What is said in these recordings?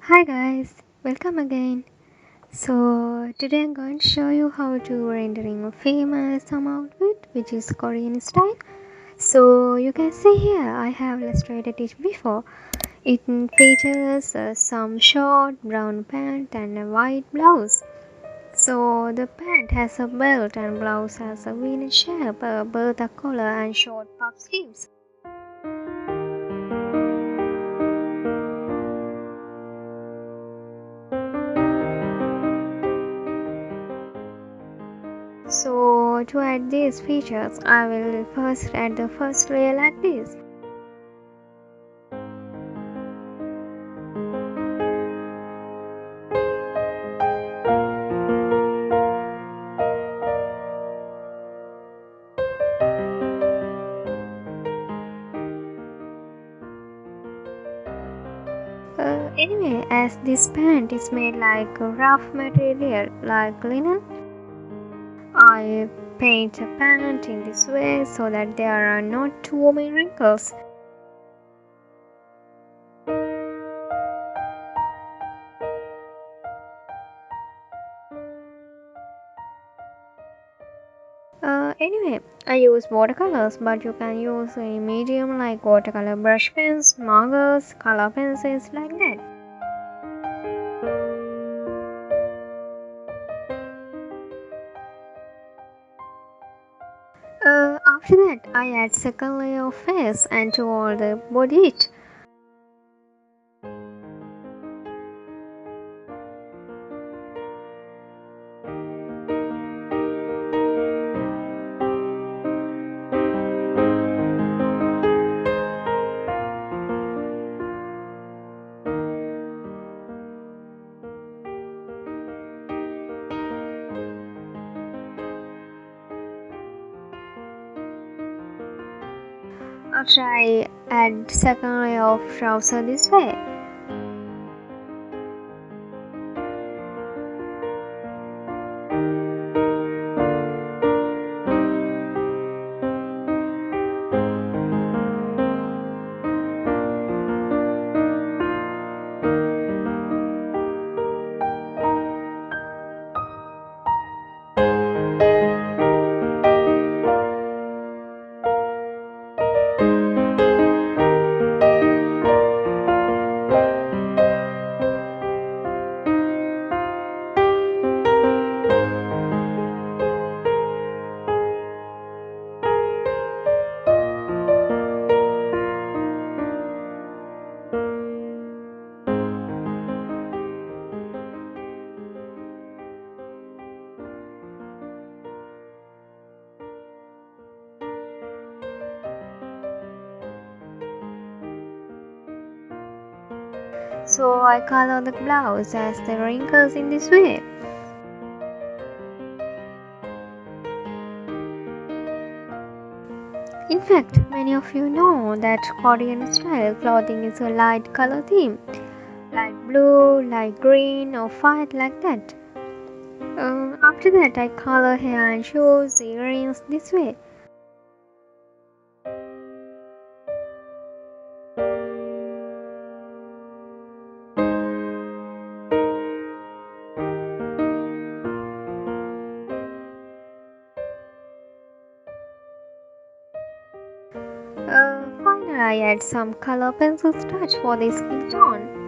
Hi guys, welcome again. So today I'm going to show you how to rendering a famous outfit which is Korean style. So you can see here I have illustrated it before. It features some short brown pant and a white blouse. So the pant has a belt and blouse has a V shape, a Bertha collar and short puff sleeves. So to add these features, I will first add the first layer like this. Anyway, as this pant is made like a rough material like linen, I paint a pant in this way so that there are not too many wrinkles. Anyway, I use watercolors, but you can use a medium like watercolor brush pens, markers, color pencils like that. After that, I add second layer of face and to all the body it. After I add second layer of trouser this way. So I color the blouse as the wrinkles in this way. In fact, many of you know that Korean style clothing is a light color theme. Light blue, light green or white like that. After that I color hair and shoes, earrings this way. Finally I add some color pencil touch for the skin tone.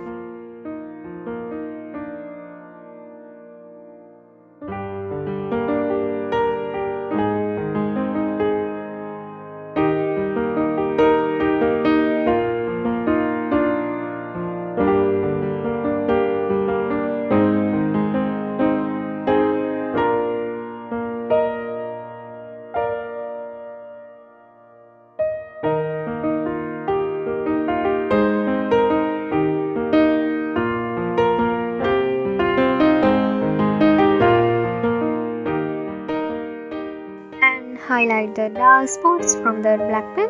And highlight the dark spots from the black pen.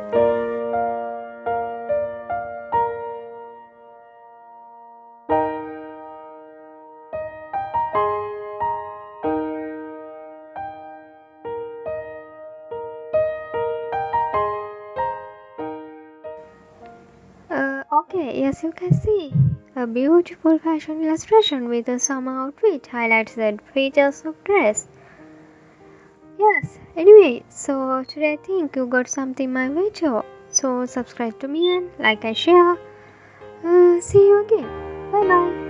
Okay, as you can see, A beautiful fashion illustration with a summer outfit highlights the features of dress. Yes, anyway, so today I think you got something my video. So subscribe to me and like and share. See you again. Bye bye.